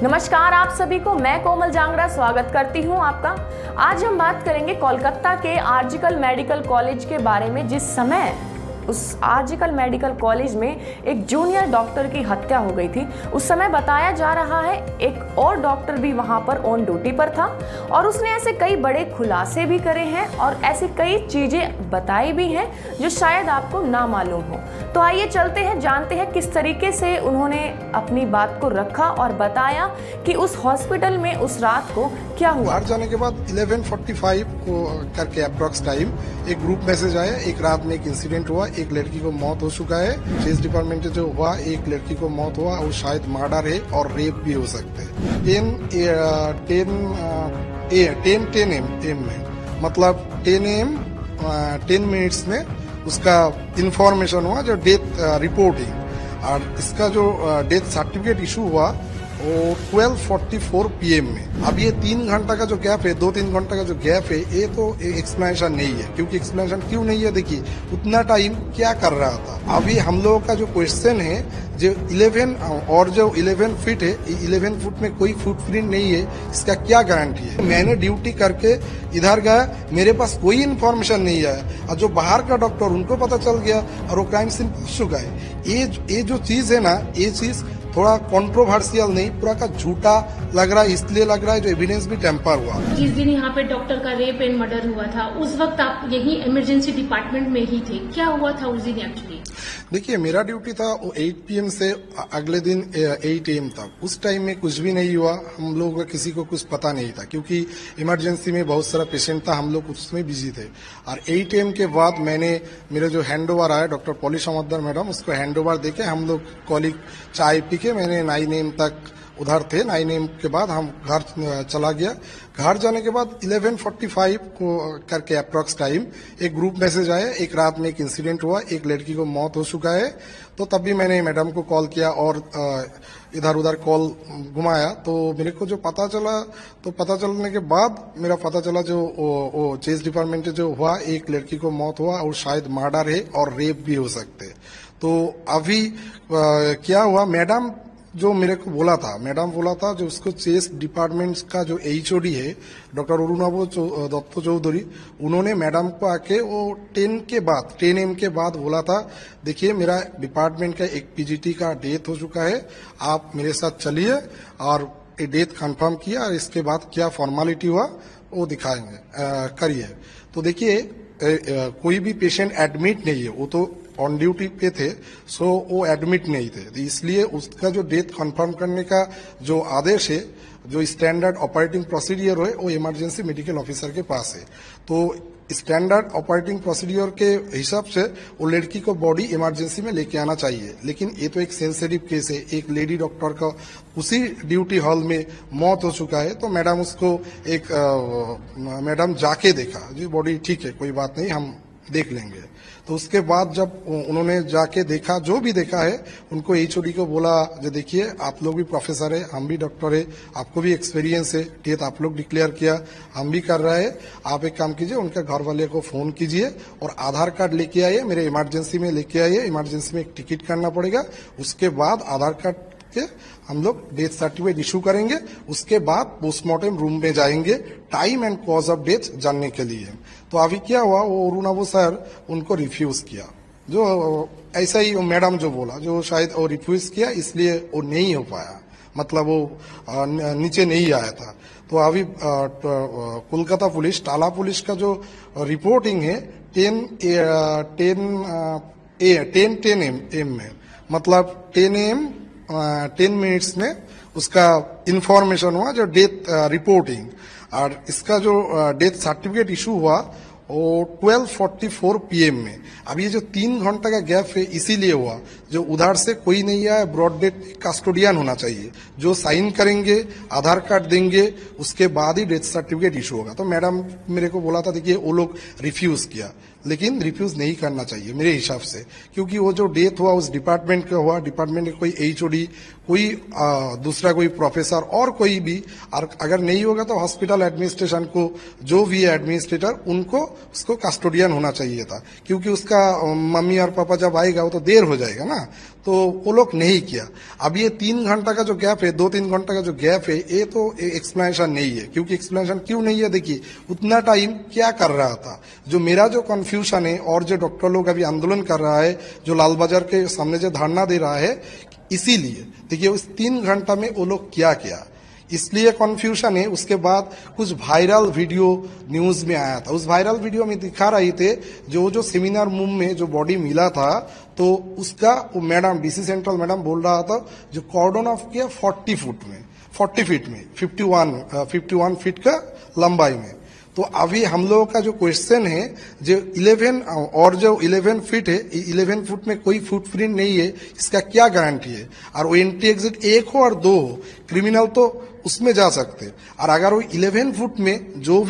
नमस्कार आप सभी को, मैं कोमल जांगड़ा स्वागत करती हूं आपका। आज हम बात करेंगे कोलकाता के आरजीकर मेडिकल कॉलेज के बारे में, जिस समय उस आरजीकर मेडिकल कॉलेज में एक जूनियर डॉक्टर की हत्या हो गई थी। उस समय बताया जा रहा है एक और डॉक्टर भी वहां पर ऑन ड्यूटी पर था और उसने ऐसे कई बड़े खुलासे भी करे हैं और ऐसी कई चीजें बताई भी हैं जो शायद आपको ना मालूम हो। तो आइए चलते हैं, जानते हैं किस तरीके से उन्होंने अपनी बात को रखा और बताया कि उस हॉस्पिटल में उस रात को क्या हुआ। बाहर जाने के बाद 11:45 को करके अप्रॉक्स टाइम एक ग्रुप मैसेज आया, एक रात में एक इंसिडेंट हुआ, एक लड़की को मौत हो चुका है। चेस डिपार्टमेंट में जो हुआ, एक लड़की को मौत हुआ और शायद मर्डर है और रेप भी हो सकते हैं। 10 AM में, मतलब 10 AM 10 मिनट्स में उसका इंफॉर्मेशन हुआ, जो डेथ रिपोर्टिंग, और इसका जो डेथ सर्टिफिकेट इशू हुआ वो 12:44 PM में। अब ये 3 घंटा का जो गैप है, 2-3 घंटा का जो गैप है, ये तो एक्सप्लेनेशन नहीं है। क्योंकि एक्सप्लेनेशन क्यों नहीं है, देखिए उतना टाइम क्या कर रहा था। अभी हम लोगों का जो क्वेश्चन है, जो 11 फीट है, 11 फुट में कोई फुटप्रिंट नहीं है, इसका क्या गारंटी है। मैंने ड्यूटी करके इधर गया, मेरे पास कोई इन्फॉर्मेशन नहीं आया और जो बाहर का डॉक्टर उनको पता चल गया और वो क्राइम सीन पहुंच चुका है। ये जो चीज है ना, ये चीज थोड़ा कंट्रोवर्शियल नहीं, पूरा का झूठा लग रहा है। इसलिए लग रहा है जो एविडेंस भी टेम्पर हुआ। जिस दिन यहाँ पे डॉक्टर का रेप एंड मर्डर हुआ था, उस वक्त आप यही इमरजेंसी डिपार्टमेंट में ही थे। क्या हुआ था उस दिन एक्चुअली? देखिए, मेरा ड्यूटी था वो 8 PM से अगले दिन 8 AM तक। उस टाइम में कुछ भी नहीं हुआ, हम लोग किसी को कुछ पता नहीं था, क्योंकि इमरजेंसी में बहुत सारा पेशेंट था, हम लोग उसमें बिजी थे। और 8 AM के बाद मेरे जो हैंड ओवर आया डॉक्टर पॉली समद्दर मैडम, उसको हैंड ओवर देके हम लोग कॉलीग चाय पी के, मैंने 9 AM तक उधर थे। 9 AM के बाद हम घर चला गया। घर जाने के बाद 11:45 को करके अप्रॉक्स टाइम एक ग्रुप मैसेज आया, एक रात में एक इंसिडेंट हुआ, एक लड़की को मौत हो चुका है। तो तब भी मैंने मैडम को कॉल किया और इधर उधर कॉल घुमाया। तो मेरे को जो पता चला, तो पता चलने के बाद मेरा पता चला जो चेस डिपार्टमेंट में जो हुआ, एक लड़की को मौत हुआ और शायद मर्डर है और रेप भी हो सकते। तो अभी क्या हुआ, मैडम जो मेरे को बोला था जो उसको चेस डिपार्टमेंट का जो HOD है डॉक्टर अरुणाभ दत्त चौधरी, उन्होंने मैडम को आके वो 10 AM के बाद बोला था, देखिए मेरा डिपार्टमेंट का एक PGT का डेथ हो चुका है, आप मेरे साथ चलिए और ये डेथ कंफर्म किया और इसके बाद क्या फॉर्मेलिटी हुआ वो दिखाएंगे, करिए। तो देखिए कोई भी पेशेंट एडमिट नहीं है, वो तो ऑन ड्यूटी पे थे, सो वो एडमिट नहीं थे। तो इसलिए उसका जो डेथ कंफर्म करने का जो आदेश है, जो स्टैंडर्ड ऑपरेटिंग प्रोसीडियर है, वो इमरजेंसी मेडिकल ऑफिसर के पास है। तो स्टैंडर्ड ऑपरेटिंग प्रोसीडियर के हिसाब से वो लड़की को बॉडी इमरजेंसी में लेके आना चाहिए। लेकिन ये तो एक सेंसिटिव केस है, एक लेडी डॉक्टर का उसी ड्यूटी हॉल में मौत हो चुका है। तो मैडम उसको मैडम जाके देखा, जी बॉडी ठीक है, कोई बात नहीं, हम देख लेंगे। तो उसके बाद जब उन्होंने जाके देखा, जो भी देखा है, उनको HOD को बोला, जो देखिए आप लोग भी प्रोफेसर है, हम भी डॉक्टर है, आपको भी एक्सपीरियंस है, डेथ आप लोग डिक्लेयर किया, हम भी कर रहे हैं, आप एक काम कीजिए, उनके घर वाले को फोन कीजिए और आधार कार्ड लेके आइए, मेरे इमरजेंसी में लेके आइए, इमरजेंसी में एक टिकट करना पड़ेगा। उसके बाद आधार कार्ड के हम लोग डेथ सर्टिफिकेट इशू करेंगे। उसके बाद पोस्टमार्टम रूम में जाएंगे time and cause of death जानने के लिए। तो अभी क्या हुआ, वो अरुणाभ सर उनको रिफ्यूज किया, जो ऐसा ही मैडम जो बोला, जो शायद वो रिफ्यूज किया, इसलिए वो नहीं हो पाया, मतलब वो नीचे नहीं आया था। तो अभी कोलकाता पुलिस, टाला पुलिस का जो रिपोर्टिंग है 10 AM में, मतलब 10 AM 10 मिनट्स में उसका इंफॉर्मेशन हुआ, जो डेथ रिपोर्टिंग, और इसका जो डेथ सर्टिफिकेट इशू हुआ वो 12:44 PM में। अब ये जो 3 घंटा का गैप है, इसीलिए हुआ, जो उधर से कोई नहीं आया, ब्रॉड डेथ कस्टोडियन होना चाहिए, जो साइन करेंगे, आधार कार्ड देंगे, उसके बाद ही डेथ सर्टिफिकेट इशू होगा। तो मैडम मेरे को बोला था, देखिए वो लोग रिफ्यूज किया, लेकिन रिफ्यूज नहीं करना चाहिए मेरे हिसाब से, क्योंकि वो जो डेथ हुआ उस डिपार्टमेंट का हुआ, डिपार्टमेंट का कोई HOD, कोई दूसरा कोई प्रोफेसर और कोई भी, और अगर नहीं होगा तो हॉस्पिटल एडमिनिस्ट्रेशन को, जो भी है एडमिनिस्ट्रेटर, उनको उसको कस्टोडियन होना चाहिए था, क्योंकि उसका मम्मी और पापा जब आएगा वो तो देर हो जाएगा ना, तो वो लोग नहीं किया। अब ये 3 घंटा का जो गैप है, 2-3 घंटा का जो गैप है, ये तो एक्सप्लेनेशन नहीं है। क्योंकि एक्सप्लेनेशन क्यों नहीं है, देखिए उतना टाइम क्या कर रहा था। जो मेरा जो कंफ्यूजन है, और जो डॉक्टर लोग अभी आंदोलन कर रहा है, जो लाल बाजार के सामने जो धरना दे रहा है, इसीलिए देखिए उस 3 घंटा में वो लोग क्या किया, इसलिए कंफ्यूजन है। उसके बाद कुछ वायरल वीडियो न्यूज में आया था, उस वायरल वीडियो में दिखा रही थे जो सेमिनार रूम में जो बॉडी मिला था, तो उसका वो मैडम डीसी सेंट्रल मैडम बोल रहा था जो कॉर्डन ऑफ किया 40 फीट में 51 फीट का लंबाई में। तो अभी हम लोगों का जो क्वेश्चन है, जो 11 फीट है, 11 फुट में कोई फुटप्रिंट नहीं है, इसका क्या गारंटी है। और वो एंट्री एग्जिट 1 हो और 2 हो, क्रिमिनल तो उसमें जा सकते। और अगर वो 11 फुट में जो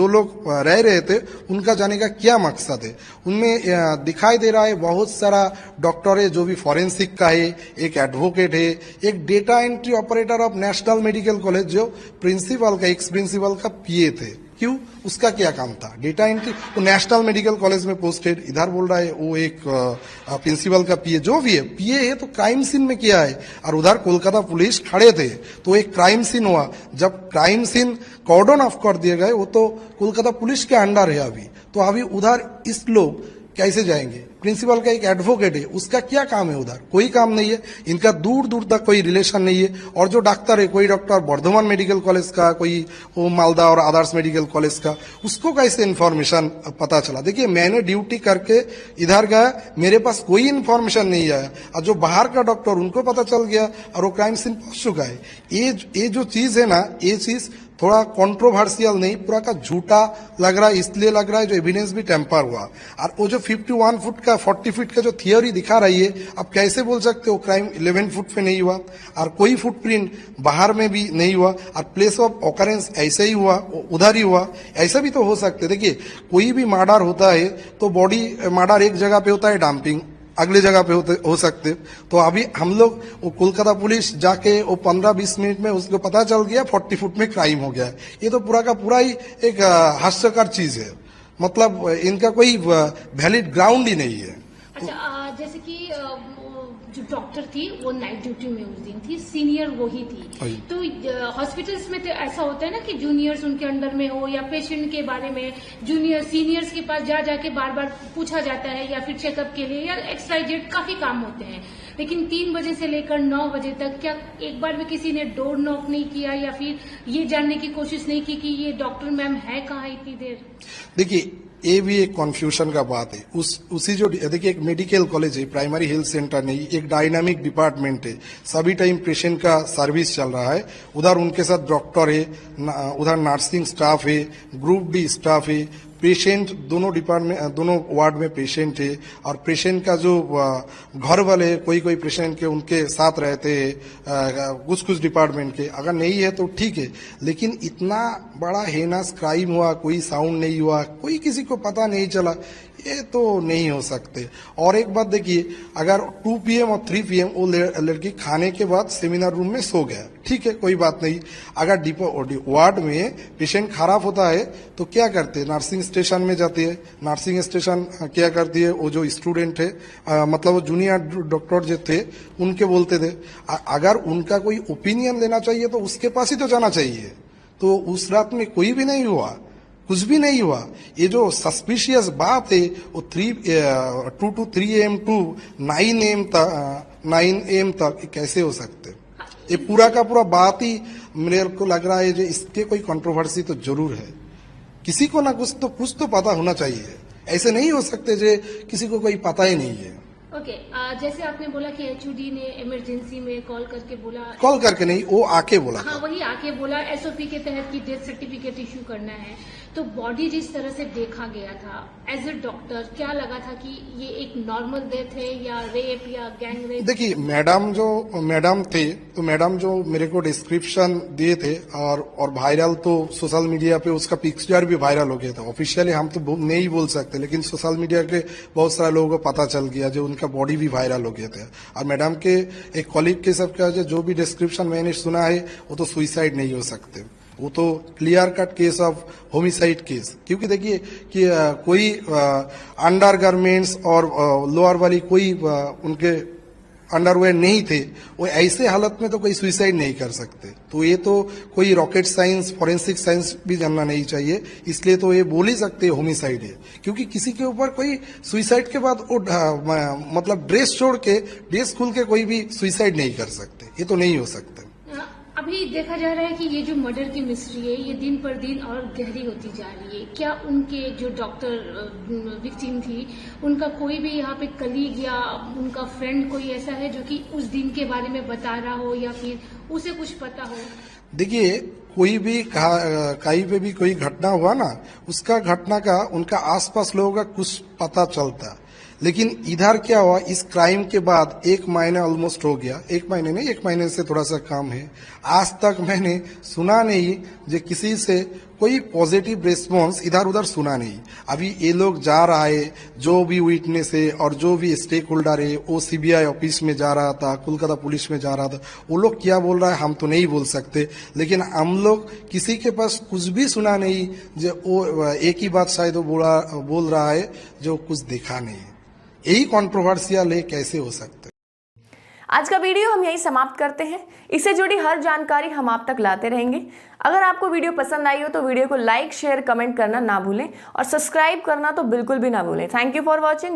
लोग रह रहे थे, उनका जाने का क्या मकसद है। उनमें दिखाई दे रहा है बहुत सारा डॉक्टर है, जो भी फॉरेंसिक का है, एक एडवोकेट है, एक data entry operator of national medical college जो प्रिंसिपल का, एक्स प्रिंसिपल का पीए थे। क्यों, उसका क्या काम था, डेटा एंट्री। तो नेशनल मेडिकल कॉलेज में पोस्टेड, इधर बोल रहा है वो एक प्रिंसिपल का पीए, जो भी है पीए है, तो क्राइम सीन में किया है। और उधर कोलकाता पुलिस खड़े थे, तो एक क्राइम सीन हुआ। जब क्राइम सीन कॉर्डन ऑफ कर दिए गए, वो तो कोलकाता पुलिस के अंडर है अभी। तो अभी उधर इस लोग कैसे जाएंगे। प्रिंसिपल का एक एडवोकेट है, उसका क्या काम है, उधर कोई काम नहीं है। इनका दूर दूर तक कोई रिलेशन नहीं है। और जो डॉक्टर है, कोई डॉक्टर बर्धमान मेडिकल कॉलेज का, कोई वो मालदा और आदर्श मेडिकल कॉलेज का, उसको कैसे इन्फॉर्मेशन पता चला। देखिए मैंने ड्यूटी करके इधर गया, मेरे पास कोई इन्फॉर्मेशन नहीं आया, और जो बाहर का डॉक्टर उनको पता चल गया और वो क्राइम सीन पहुंच चुका है। ये जो चीज है ना, ये चीज थोड़ा कंट्रोवर्शियल नहीं, पूरा का झूठा लग रहा है। इसलिए लग रहा है जो एविडेंस भी टेम्पर हुआ। और वो जो 51 फुट का 40 फीट का जो थियोरी दिखा रही है, अब कैसे बोल सकते हो क्राइम 11 फुट पे नहीं हुआ, और कोई फुटप्रिंट बाहर में भी नहीं हुआ, और प्लेस ऑफ ऑकरेंस ऐसे ही हुआ, उधर ही हुआ। ऐसा भी तो हो सकते। देखिए कोई भी मर्डर होता है तो बॉडी मर्डर एक जगह पे होता है, डंपिंग अगले जगह पे हो सकते। तो अभी हम लोग वो कोलकाता पुलिस जाके वो 15-20 मिनट में उसको पता चल गया 40 फुट में क्राइम हो गया है। ये तो पूरा का पूरा ही एक हास्यकर चीज है। मतलब इनका कोई वैलिड ग्राउंड ही नहीं है। अच्छा, जैसे कि जो डॉक्टर थी वो नाइट ड्यूटी में उस दिन थी, सीनियर वो ही थी। तो हॉस्पिटल्स में तो ऐसा होता है ना कि जूनियर्स उनके अंडर में हो, या पेशेंट के बारे में सीनियर्स के पास जाके बार बार पूछा जाता है, या फिर चेकअप के लिए, या एक्सवाइजेड काफी काम होते हैं। लेकिन 3 बजे से लेकर 9 बजे तक क्या एक बार भी किसी ने डोर नॉक नहीं किया, या फिर ये जानने की कोशिश नहीं की कि ये डॉक्टर मैम है कहाँ इतनी देर। देखिए ये भी एक कंफ्यूजन का बात है। उसी जो देखिए एक मेडिकल कॉलेज है, प्राइमरी हेल्थ सेंटर नहीं, एक डायनामिक डिपार्टमेंट है। सभी टाइम पेशेंट का सर्विस चल रहा है। उधर उनके साथ डॉक्टर है, उधर नर्सिंग स्टाफ है, ग्रुप डी स्टाफ है, पेशेंट दोनों डिपार्टमेंट, दोनों वार्ड में पेशेंट है। और पेशेंट का जो घर वाले, कोई पेशेंट के उनके साथ रहते हैं, कुछ डिपार्टमेंट के। अगर नहीं है तो ठीक है, लेकिन इतना बड़ा हेनस क्राइम हुआ, कोई साउंड नहीं हुआ, कोई किसी को पता नहीं चला, ये तो नहीं हो सकते। और एक बात देखिए, अगर 2 PM और 3 PM वो लड़की खाने के बाद सेमिनार रूम में सो गया, ठीक है, कोई बात नहीं। अगर वार्ड में पेशेंट खराब होता है तो क्या करते हैं, नर्सिंग स्टेशन में जाती है। नर्सिंग स्टेशन क्या करती है, वो जो स्टूडेंट है, मतलब वो जूनियर डॉक्टर जो थे उनके बोलते थे। अगर उनका कोई ओपिनियन लेना चाहिए तो उसके पास ही तो जाना चाहिए। तो उस रात में कोई भी नहीं हुआ, कुछ भी नहीं हुआ। ये जो सस्पिशियस बात है वो 2 to 3 AM टू 9 AM तक कैसे हो सकते। ये पूरा का पूरा बात ही मेरे को लग रहा है जो इसके कोई कंट्रोवर्सी तो जरूर है। किसी को ना कुछ तो पता होना चाहिए। ऐसे नहीं हो सकते जो किसी को कोई पता ही नहीं है। ओके, जैसे आपने बोला कि HOD ने इमरजेंसी में कॉल करके नहीं, वो आके बोला। हाँ, वही आके बोला SOP के तहत की डेथ सर्टिफिकेट इश्यू करना है। तो बॉडी जिस तरह से देखा गया था, एज ए डॉक्टर क्या लगा था कि ये एक नॉर्मल डेथ है या रेप या गैंग रेप? देखिए मैडम थे, तो मैडम जो मेरे को डिस्क्रिप्शन दिए थे, और वायरल तो सोशल मीडिया पे उसका पिक्चर भी वायरल हो गया था। ऑफिशियली हम तो नहीं बोल सकते, लेकिन सोशल मीडिया के बहुत सारे लोगों को पता चल गया, जो उनका बॉडी भी वायरल हो गया था। और मैडम के एक कॉलीग के सबका जो भी डिस्क्रिप्शन मैंने सुना है, वो तो सुइसाइड नहीं हो सकते। वो तो clear cut case of homicide case, क्योंकि देखिए कि कोई अंडर गारमेंट्स और लोअर वाली कोई उनके अंडरवेयर नहीं थे, वो ऐसे हालत में तो कोई सुसाइड नहीं कर सकते। तो ये तो कोई रॉकेट साइंस, फॉरेंसिक साइंस भी जानना नहीं चाहिए, इसलिए तो ये बोल ही सकते होमिसाइड है, क्योंकि किसी के ऊपर कोई सुसाइड के बाद वो मतलब ड्रेस छोड़ के, ड्रेस खोल के कोई भी सुसाइड नहीं कर सकते, ये तो नहीं हो सकता। अभी देखा जा रहा है कि ये जो मर्डर की मिस्ट्री है ये दिन पर दिन और गहरी होती जा रही है। क्या उनके जो डॉक्टर विक्टिम थी उनका कोई भी यहाँ पे कलीग या उनका फ्रेंड कोई ऐसा है जो कि उस दिन के बारे में बता रहा हो या फिर उसे कुछ पता हो? देखिए, कोई भी कहीं पे भी कोई घटना हुआ ना, उसका घटना का उनका आसपास लोगों का कुछ पता चलता, लेकिन इधर क्या हुआ, इस क्राइम के बाद 1 महीना ऑलमोस्ट हो गया, 1 महीने नहीं, 1 महीने से थोड़ा सा कम है, आज तक मैंने सुना नहीं जो किसी से कोई पॉजिटिव रिस्पॉन्स इधर उधर सुना नहीं। अभी ये लोग जा रहा है, जो भी विटनेस है और जो भी स्टेक होल्डर है, वो सीबीआई ऑफिस में जा रहा था, कोलकाता पुलिस में जा रहा था, वो लोग क्या बोल रहा है हम तो नहीं बोल सकते, लेकिन हम लोग किसी के पास कुछ भी सुना नहीं जो वो एक ही बात शायद वो बोल रहा है जो कुछ देखा नहीं। यही कंट्रोवर्शियल है, कैसे हो सकता है। आज का वीडियो हम यही समाप्त करते हैं। इससे जुड़ी हर जानकारी हम आप तक लाते रहेंगे। अगर आपको वीडियो पसंद आई हो तो वीडियो को लाइक, शेयर, कमेंट करना ना भूलें और सब्सक्राइब करना तो बिल्कुल भी ना भूलें। Thank you for watching.